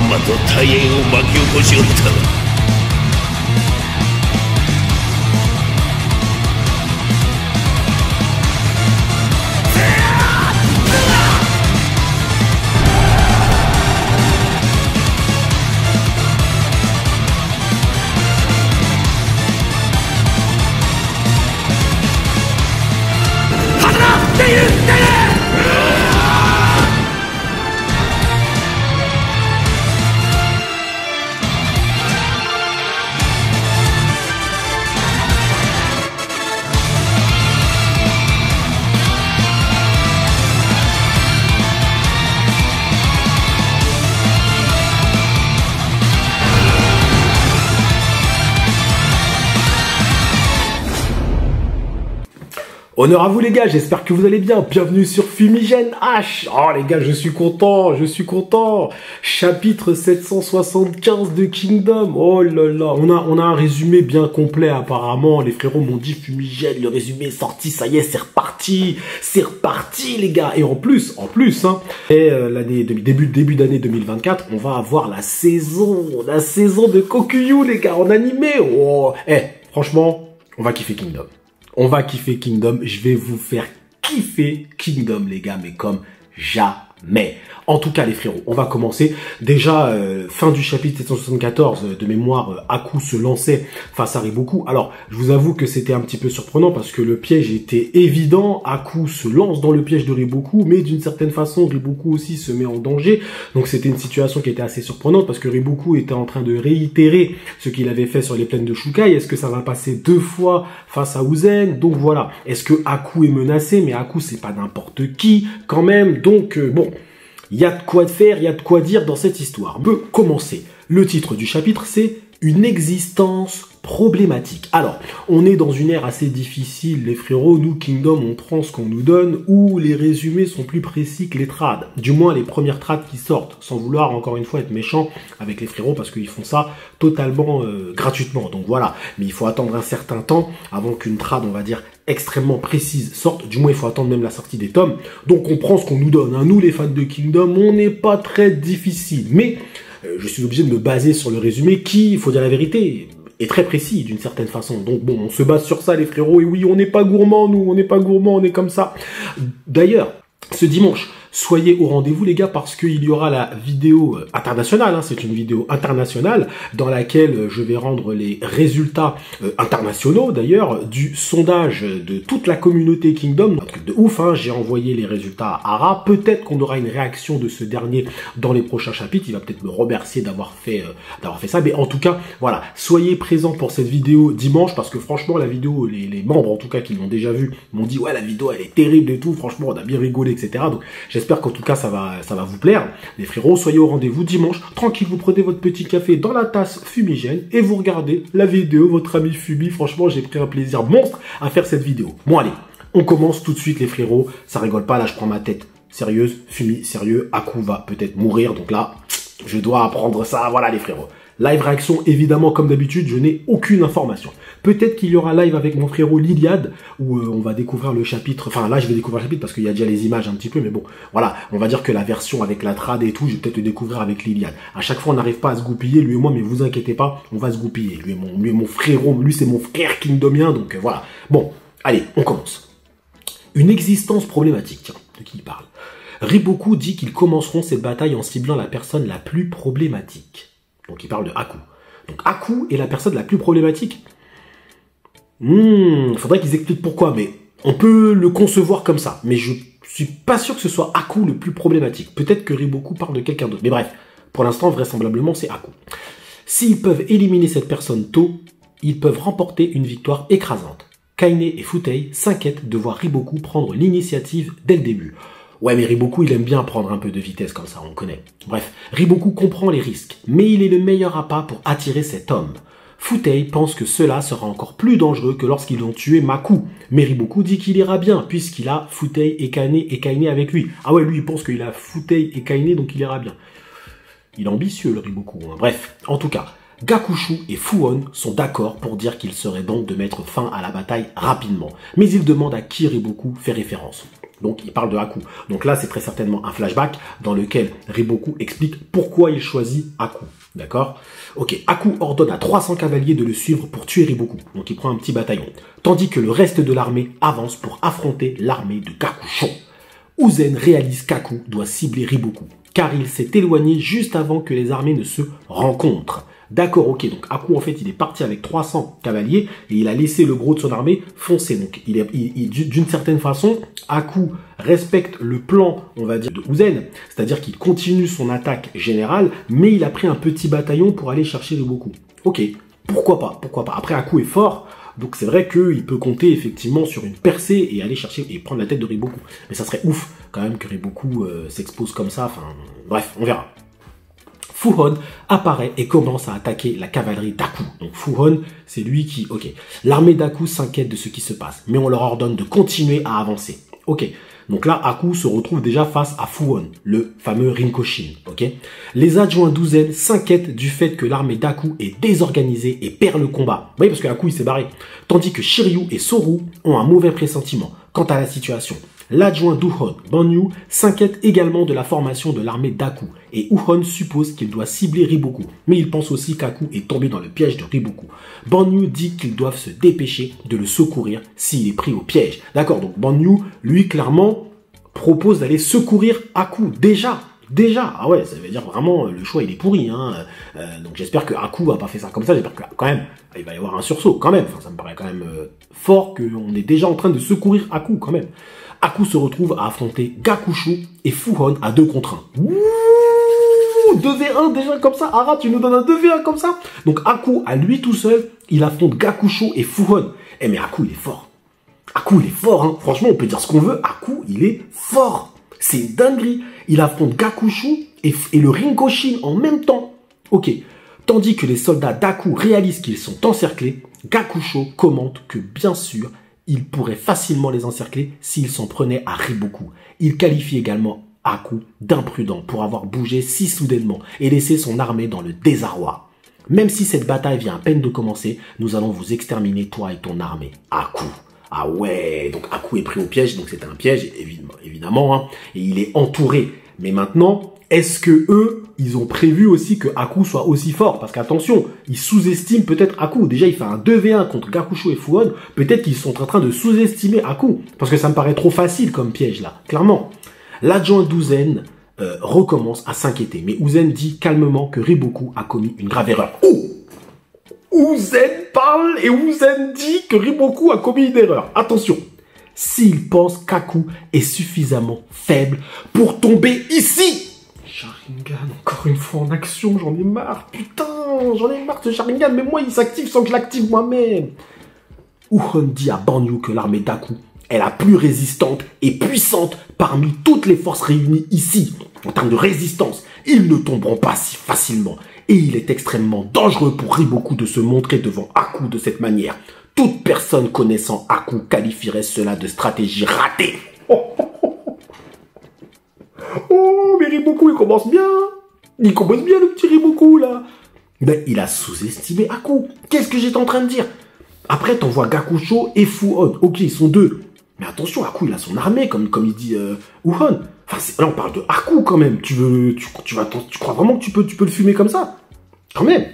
まと大変を巻き起こしおった。Honneur à vous les gars, j'espère que vous allez bien. Bienvenue sur Fumigène H. Oh les gars, je suis content. Chapitre 775 de Kingdom. Oh là là, on a un résumé bien complet apparemment. Les frérots m'ont dit Fumigène, le résumé est sorti, ça y est, c'est reparti les gars. Et en plus, hein, début d'année 2024, on va avoir la saison de Kokuyu les gars, en animé. Oh, franchement, on va kiffer Kingdom. Je vais vous faire kiffer Kingdom, les gars, mais comme jamais. En tout cas, les frérots, on va commencer. Déjà, fin du chapitre 774, de mémoire, Aku se lançait face à Riboku. Alors, je vous avoue que c'était un petit peu surprenant parce que le piège était évident. Aku se lance dans le piège de Riboku, mais d'une certaine façon, Riboku aussi se met en danger. Donc, c'était une situation qui était assez surprenante parce que Riboku était en train de réitérer ce qu'il avait fait sur les plaines de Shukai. Est-ce que ça va passer 2 fois face à Uzen? Donc, voilà. Est-ce que Aku est menacé? Mais Aku, c'est pas n'importe qui, quand même. Donc, bon... Il y a de quoi faire, il y a de quoi dire dans cette histoire. On peut commencer. Le titre du chapitre, c'est « Une existence problématique ». Alors, on est dans une ère assez difficile, les frérots. Nous, Kingdom, on prend ce qu'on nous donne, où les résumés sont plus précis que les trades. Du moins, les premières trades qui sortent, sans vouloir, encore une fois, être méchant avec les frérots, parce qu'ils font ça totalement gratuitement. Donc voilà, mais il faut attendre un certain temps avant qu'une trad, on va dire, extrêmement précise sorte. Du moins, il faut attendre même la sortie des tomes. Donc, on prend ce qu'on nous donne. Hein. Nous, les fans de Kingdom, on n'est pas très difficile. Mais je suis obligé de me baser sur le résumé qui, il faut dire la vérité, est très précis d'une certaine façon. Donc bon, on se base sur ça, les frérots. Et oui, on n'est pas gourmands, nous. On n'est pas gourmands, on est comme ça. D'ailleurs, ce dimanche, soyez au rendez-vous les gars parce qu'il y aura la vidéo internationale, hein, c'est une vidéo internationale dans laquelle je vais rendre les résultats internationaux d'ailleurs du sondage de toute la communauté Kingdom. Un truc de ouf, hein, j'ai envoyé les résultats à Ara, peut-être qu'on aura une réaction de ce dernier dans les prochains chapitres, il va peut-être me remercier d'avoir fait ça, mais en tout cas, voilà, soyez présents pour cette vidéo dimanche parce que franchement la vidéo, les membres en tout cas qui l'ont déjà vue m'ont dit ouais la vidéo elle est terrible et tout, franchement on a bien rigolé etc. Donc j'espère qu'en tout cas ça va vous plaire. Les frérots, soyez au rendez-vous dimanche. Tranquille, vous prenez votre petit café dans la tasse Fumigène et vous regardez la vidéo. Votre ami Fumi, franchement, j'ai pris un plaisir monstre à faire cette vidéo. Bon, allez, on commence tout de suite les frérots. Ça rigole pas, là, je prends ma tête sérieuse. Fumi, sérieux. Aku va peut-être mourir. Donc là, je dois apprendre ça. Voilà les frérots. Live réaction, évidemment, comme d'habitude, je n'ai aucune information. Peut-être qu'il y aura live avec mon frérot Liliad, où on va découvrir le chapitre, enfin là je vais découvrir le chapitre parce qu'il y a déjà les images un petit peu, mais bon, voilà, on va dire que la version avec la trad et tout, je vais peut-être le découvrir avec Liliad. À chaque fois on n'arrive pas à se goupiller, lui et moi, mais vous inquiétez pas, on va se goupiller. Lui et mon frérot, lui c'est mon frère kingdomien, donc voilà. Bon, allez, on commence. Une existence problématique, tiens, de qui il parle. Riboku dit qu'ils commenceront cette bataille en ciblant la personne la plus problématique. Donc il parle de Aku. Donc Aku est la personne la plus problématique. Faudrait qu'ils expliquent pourquoi, mais on peut le concevoir comme ça. Mais je suis pas sûr que ce soit Aku le plus problématique. Peut-être que Riboku parle de quelqu'un d'autre. Mais bref, pour l'instant, vraisemblablement, c'est Aku. S'ils peuvent éliminer cette personne tôt, ils peuvent remporter une victoire écrasante. Kaine et Futei s'inquiètent de voir Riboku prendre l'initiative dès le début. Ouais, mais Riboku, il aime bien prendre un peu de vitesse comme ça, on le connaît. Bref, Riboku comprend les risques, mais il est le meilleur appât pour attirer cet homme. Futei pense que cela sera encore plus dangereux que lorsqu'ils ont tué Maku. Mais Riboku dit qu'il ira bien, puisqu'il a Futei et Kaine avec lui. Ah ouais, lui, il pense qu'il a Futei et Kaine, donc il ira bien. Il est ambitieux, le Riboku. Hein. Bref, en tout cas, Gakushu et Fuhon sont d'accord pour dire qu'il serait bon de mettre fin à la bataille rapidement. Mais ils demandent à qui Riboku fait référence. Donc il parle de Haku. Donc là c'est très certainement un flashback dans lequel Riboku explique pourquoi il choisit Haku. D'accord? Ok, Haku ordonne à 300 cavaliers de le suivre pour tuer Riboku. Donc il prend un petit bataillon. Tandis que le reste de l'armée avance pour affronter l'armée de Gakusho. Uzen réalise qu'Haku doit cibler Riboku, car il s'est éloigné juste avant que les armées ne se rencontrent. D'accord, ok, donc Haku en fait il est parti avec 300 cavaliers et il a laissé le gros de son armée foncer. Donc d'une certaine façon, Haku respecte le plan, on va dire, de Uzen, c'est-à-dire qu'il continue son attaque générale, mais il a pris un petit bataillon pour aller chercher Riboku. Ok, pourquoi pas, pourquoi pas. Après Haku est fort, donc c'est vrai qu'il peut compter effectivement sur une percée et aller chercher et prendre la tête de Riboku. Mais ça serait ouf quand même que Riboku s'expose comme ça, enfin bref, on verra. Fuhon apparaît et commence à attaquer la cavalerie d'Haku. Donc Fuhon, c'est lui qui... Ok. L'armée d'Haku s'inquiète de ce qui se passe, mais on leur ordonne de continuer à avancer. Ok. Donc là, Haku se retrouve déjà face à Fuhon, le fameux Rinkoshin. Ok. Les adjoints d'Uzen s'inquiètent du fait que l'armée d'Haku est désorganisée et perd le combat. Oui, parce que Haku, il s'est barré. Tandis que Shiryu et Soru ont un mauvais pressentiment quant à la situation. L'adjoint d'Uhon, Banyu, s'inquiète également de la formation de l'armée d'Haku, et Uhon suppose qu'il doit cibler Riboku, mais il pense aussi qu'Haku est tombé dans le piège de Riboku. Banyu dit qu'ils doivent se dépêcher de le secourir s'il est pris au piège. D'accord, donc Banyu, lui, clairement, propose d'aller secourir Haku, déjà, ah ouais, ça veut dire vraiment, le choix il est pourri, hein. Donc j'espère que Haku a pas fait ça comme ça, j'espère que quand même, il va y avoir un sursaut, quand même, enfin, ça me paraît quand même fort qu'on est déjà en train de secourir Haku, quand même. Haku se retrouve à affronter Gakushu et Fuhon à 2 contre 1. Ouh, 2v1 déjà comme ça, Ara, tu nous donnes un 2v1 comme ça. Donc Haku, à lui tout seul, il affronte Gakushu et Fuhon. Eh mais Haku, il est fort. Haku, il est fort, hein. Franchement, on peut dire ce qu'on veut, Haku, il est fort. C'est dinguerie. Il affronte Gakushu et le Rinkoshin en même temps. Ok. Tandis que les soldats d'Haku réalisent qu'ils sont encerclés, Gakusho commente que bien sûr, il pourrait facilement les encercler s'il s'en prenait à Riboku. Il qualifie également Haku d'imprudent pour avoir bougé si soudainement et laissé son armée dans le désarroi. Même si cette bataille vient à peine de commencer, nous allons vous exterminer toi et ton armée. Haku. Ah ouais, donc Haku est pris au piège, donc c'est un piège, évidemment, hein, et il est entouré. Mais maintenant, est-ce que eux, ils ont prévu aussi que Haku soit aussi fort? Parce qu'attention, ils sous-estiment peut-être Haku. Déjà, il fait un 2v1 contre Gakushu et Fuhon. Peut-être qu'ils sont en train de sous-estimer Haku. Parce que ça me paraît trop facile comme piège, là. Clairement. L'adjoint d'Uzen recommence à s'inquiéter. Mais Uzen dit calmement que Riboku a commis une grave erreur. Oh! Uzen parle et Uzen dit que Riboku a commis une erreur. Attention. S'il pense qu'Haku est suffisamment faible pour tomber ici. Sharingan, encore une fois en action, j'en ai marre, putain, j'en ai marre de Sharingan, mais moi il s'active sans que je l'active moi-même. Uhon dit à Banyu que l'armée d'Haku est la plus résistante et puissante parmi toutes les forces réunies ici. En termes de résistance, ils ne tomberont pas si facilement. Et il est extrêmement dangereux pour Riboku de se montrer devant Haku de cette manière. Toute personne connaissant Haku qualifierait cela de stratégie ratée. Oh, mais Riboku, il commence bien. Il commence bien, le petit Riboku, là. Ben, il a sous-estimé Haku. Qu'est-ce que j'étais en train de dire? Après, t'envoies Gakusho et Fuhon. Ok, ils sont 2. Mais attention, Haku, il a son armée, comme il dit Uhon. Enfin, là, on parle de Haku, quand même. Tu crois vraiment que tu peux le fumer comme ça? Quand même.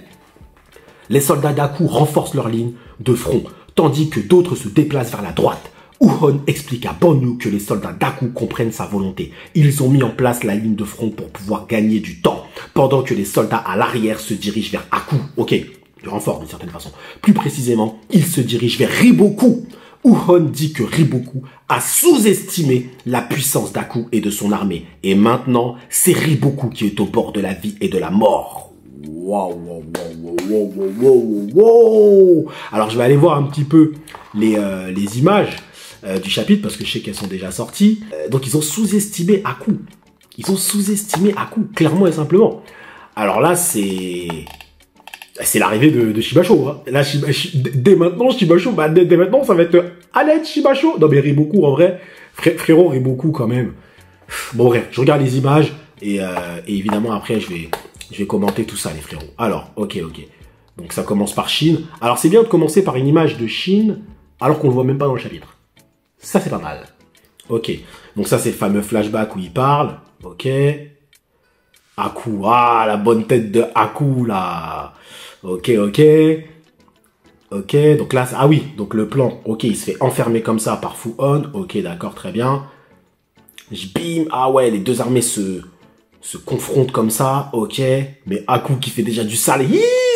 Les soldats d'Haku renforcent leur ligne de front, tandis que d'autres se déplacent vers la droite. Uhon explique à Banyu que les soldats d'Haku comprennent sa volonté. Ils ont mis en place la ligne de front pour pouvoir gagner du temps, pendant que les soldats à l'arrière se dirigent vers Haku. Ok, du renfort d'une certaine façon. Plus précisément, ils se dirigent vers Riboku. Uhon dit que Riboku a sous-estimé la puissance d'Haku et de son armée. Et maintenant, c'est Riboku qui est au bord de la vie et de la mort. Wow. Alors, je vais aller voir un petit peu les images du chapitre, parce que je sais qu'elles sont déjà sorties. Donc, ils ont sous-estimé Haku. Clairement et simplement. Alors là, c'est l'arrivée de Shibasho. Hein. Là, dès maintenant, Shibasho, dès maintenant, ça va être à l'aide Shibasho. Non, mais Riboku, en vrai, frérot, Riboku, quand même. Bon, bref, je regarde les images, et évidemment, après, je vais commenter tout ça, les frérots. Alors, ok. Donc ça commence par Shin. Alors c'est bien de commencer par une image de Shin, alors qu'on le voit même pas dans le chapitre. Ça c'est pas mal. Ok, donc ça c'est le fameux flashback où il parle. Ok. Aku, ah la bonne tête de Aku là. Ok, ok. Ok, donc là, ah oui, donc le plan, ok, il se fait enfermer comme ça par Fu-On. Ok, d'accord, très bien. Bim, ah ouais, les deux armées se confrontent comme ça, ok. Mais Aku qui fait déjà du sale,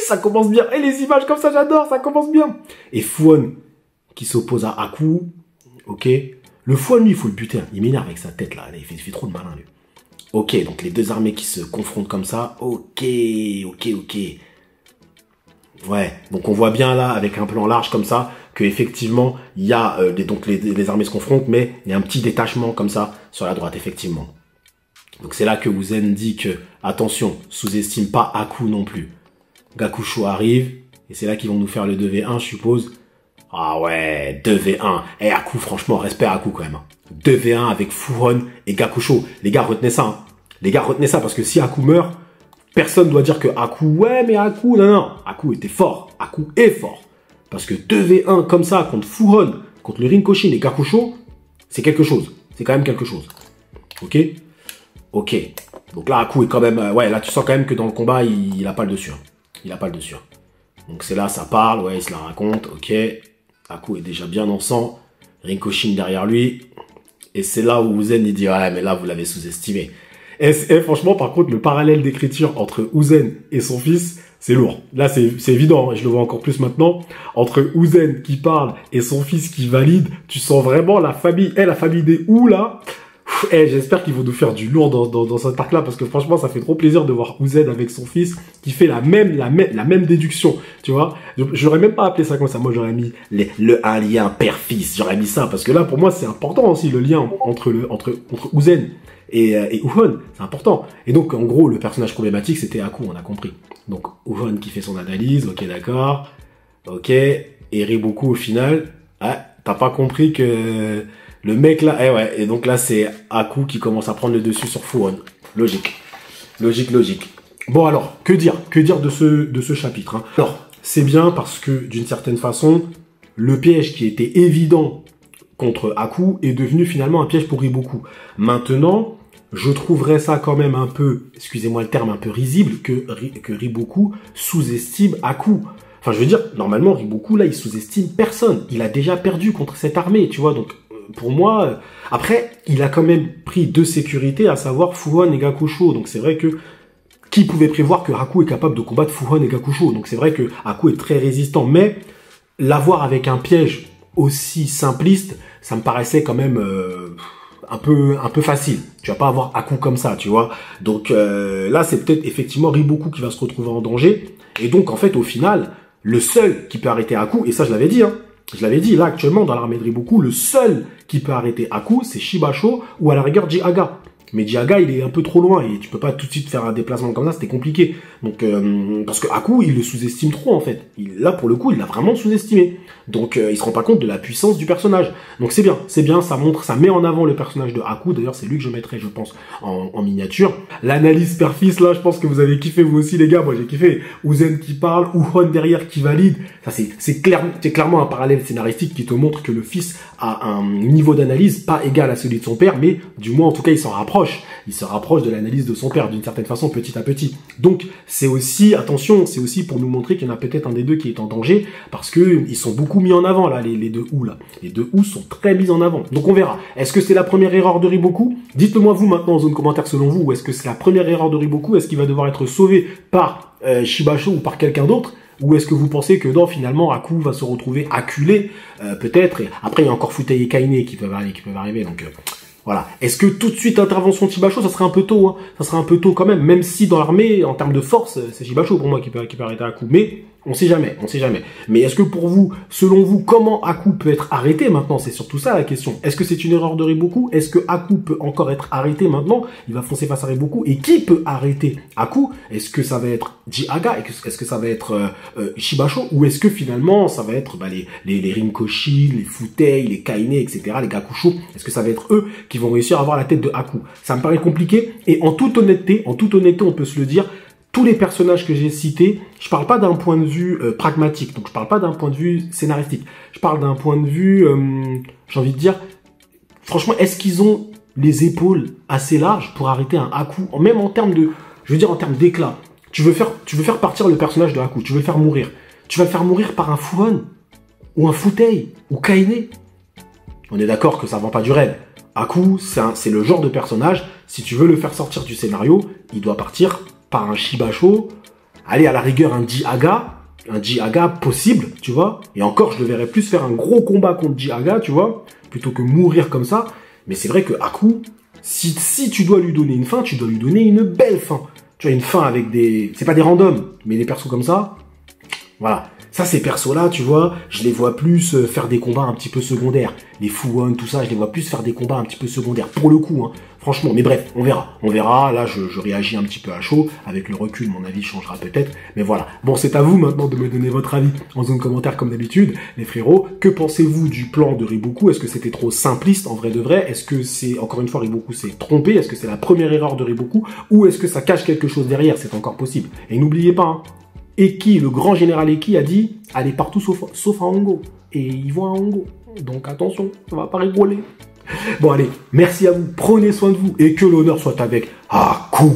ça commence bien. Et les images comme ça, j'adore, ça commence bien. Et Fu-On qui s'oppose à Aku, ok. Le Fu-On, lui, il faut le buter, hein. Il m'énerve avec sa tête, là, il fait trop de malin, lui. Ok, donc les deux armées qui se confrontent comme ça, ok, ok, ok. Ouais, donc on voit bien là, avec un plan large comme ça, que effectivement il y a, donc les armées se confrontent, mais il y a un petit détachement comme ça, sur la droite, effectivement. Donc c'est là que Uzen dit que, attention, sous-estime pas Aku non plus. Gakusho arrive, et c'est là qu'ils vont nous faire le 2v1, je suppose. Ah ouais, 2v1. Eh, Aku, franchement, respect à Aku quand même. 2v1 avec Fu-On et Gakusho. Les gars, retenez ça. Hein. Les gars, retenez ça, parce que si Aku meurt, personne doit dire que Aku, ouais, mais Aku, non. Aku était fort. Aku est fort. Parce que 2v1 comme ça, contre Fu-On, contre le Rinkoshin et Gakusho, c'est quelque chose. C'est quand même quelque chose. Ok? Ok. Donc là, Aku est quand même... ouais, là, tu sens quand même que dans le combat, il a pas le dessus. Hein. Il a pas le dessus. Hein. Donc c'est là, ça parle. Ouais, il se la raconte. Ok. Aku est déjà bien en sang. Rinkoshin derrière lui. Et c'est là où Uzen, il dit, ouais, mais là, vous l'avez sous-estimé. Et franchement, par contre, le parallèle d'écriture entre Uzen et son fils, c'est lourd. Là, c'est évident, hein, je le vois encore plus maintenant. Entre Uzen qui parle et son fils qui valide, tu sens vraiment la famille, la famille des Ou, là. J'espère qu'ils vont nous faire du lourd dans cet arc-là, parce que franchement, ça fait trop plaisir de voir Uzen avec son fils qui fait la même déduction, tu vois. J'aurais même pas appelé ça comme ça. Moi, j'aurais mis un lien père-fils. J'aurais mis ça, parce que là, pour moi, c'est important aussi, le lien entre Uzen et Ufon, c'est important. Et donc, en gros, le personnage problématique, c'était Aku, on a compris. Donc, Ufon qui fait son analyse, ok, d'accord. Ok. Et Riboku, au final, ah, t'as pas compris que le mec là, ouais. Et donc là, c'est Aku qui commence à prendre le dessus sur Fu-On. Logique. Logique, logique. Bon, alors, que dire de ce chapitre, hein. Alors, c'est bien parce que, d'une certaine façon, le piège qui était évident contre Aku est devenu finalement un piège pour Riboku. Maintenant, je trouverais ça quand même un peu, excusez-moi le terme, un peu risible que Riboku sous-estime Aku. Enfin, je veux dire, normalement, Riboku, là, il sous-estime personne. Il a déjà perdu contre cette armée, tu vois. Donc, pour moi, après, il a quand même pris deux sécurités, à savoir Fu-On et Gakusho. Donc, c'est vrai que qui pouvait prévoir que Aku est capable de combattre Fu-On et Gakusho. Donc, c'est vrai que Aku est très résistant. Mais l'avoir avec un piège aussi simpliste, ça me paraissait quand même un peu facile. Tu vas pas avoir Aku comme ça, tu vois. Donc là, c'est peut-être effectivement Riboku qui va se retrouver en danger. Et donc, en fait, au final, le seul qui peut arrêter Aku, et ça, je l'avais dit, hein, je l'avais dit, là, actuellement, dans l'armée de Riboku, le seul qui peut arrêter Aku, c'est Shibasho ou à la rigueur Jihaga. Mais Jihaga, il est un peu trop loin et tu peux pas tout de suite faire un déplacement comme ça, c'était compliqué. Donc, parce que Aku, il le sous-estime trop, en fait. Là, pour le coup, il l'a vraiment sous-estimé. Donc, il se rend pas compte de la puissance du personnage. Donc, c'est bien, ça montre, ça met en avant le personnage de Aku. D'ailleurs, c'est lui que je mettrais, je pense, en miniature. L'analyse père-fils, là, je pense que vous avez kiffé, vous aussi, les gars. Moi, j'ai kiffé. Uzen qui parle, Ufon derrière qui valide. Ça, c'est clairement un parallèle scénaristique qui te montre que le fils a un niveau d'analyse pas égal à celui de son père, mais du moins, en tout cas, il s'en rapproche. Il se rapproche de l'analyse de son père, d'une certaine façon, petit à petit. Donc, c'est aussi, attention, c'est aussi pour nous montrer qu'il y en a peut-être un des deux qui est en danger, parce que ils sont beaucoup mis en avant, là, les deux ou, là. Les deux ou sont très mis en avant. Donc, on verra. Est-ce que c'est la première erreur de Riboku? Dites-le moi, vous, maintenant, en zone commentaire, selon vous, ou est-ce que c'est la première erreur de Riboku? Est-ce qu'il va devoir être sauvé par Shibasho ou par quelqu'un d'autre? Ou est-ce que vous pensez que non, finalement, Aku va se retrouver acculé, peut-être, et après, il y a encore Futei et Kaine qui peuvent arriver, donc... Voilà. Est-ce que tout de suite intervention de Shibasho, ça serait un peu tôt, hein. Ça serait un peu tôt quand même si dans l'armée, en termes de force, c'est Shibasho pour moi qui peut arrêter Aku. Mais on sait jamais. Mais est-ce que pour vous, selon vous, comment Aku peut être arrêté maintenant? C'est surtout ça la question. Est-ce que c'est une erreur de Riboku? Est-ce que Aku peut encore être arrêté maintenant? Il va foncer face à Riboku. Et qui peut arrêter Aku? Est-ce que ça va être Jihaga? Est-ce que ça va être Shibasho? Ou est-ce que finalement ça va être les Rinkoshi, les Futei, les Kaine, etc., les Gakusho? Est-ce que ça va être eux qui vont réussir à avoir la tête de Aku? Ça me paraît compliqué. Et en toute honnêteté, on peut se le dire, tous les personnages que j'ai cités, je parle pas d'un point de vue pragmatique, donc je parle pas d'un point de vue scénaristique. Je parle d'un point de vue, j'ai envie de dire, franchement, est-ce qu'ils ont les épaules assez larges pour arrêter un Haku, même en termes de, je veux dire en termes d'éclat. Tu veux faire partir le personnage de Haku, tu veux le faire mourir. Tu vas le faire mourir par un Fuon, ou un Futei, ou Kaine. On est d'accord que ça vend pas du rêve. Haku, c'est le genre de personnage, si tu veux le faire sortir du scénario, il doit partir par un Shibasho, allez, à la rigueur, un Jihaga possible, tu vois. Et encore, je le verrais plus faire un gros combat contre Jihaga, tu vois, plutôt que mourir comme ça. Mais c'est vrai que Haku, si tu dois lui donner une fin, tu dois lui donner une belle fin. Tu vois, une fin avec des... C'est pas des randoms, mais des persos comme ça. Voilà. Ça, ces persos-là, tu vois, je les vois plus faire des combats un petit peu secondaires. Les Fuon, tout ça, je les vois plus faire des combats un petit peu secondaires. Pour le coup, hein. Franchement. Mais bref, on verra. On verra. Là, je réagis un petit peu à chaud. Avec le recul, mon avis changera peut-être. Mais voilà. Bon, c'est à vous maintenant de me donner votre avis en zone commentaire comme d'habitude. Les frérots, que pensez-vous du plan de Riboku? Est-ce que c'était trop simpliste en vrai de vrai? Est-ce que c'est, encore une fois, Riboku s'est trompé? Est-ce que c'est la première erreur de Riboku? Ou est-ce que ça cache quelque chose derrière? C'est encore possible. Et n'oubliez pas, hein, Eki, le grand général Eki a dit « Allez partout sauf à Hongo ». Et ils vont à Hongo. Donc attention, ça va pas rigoler. Bon allez, merci à vous, prenez soin de vous et que l'honneur soit avec Haku.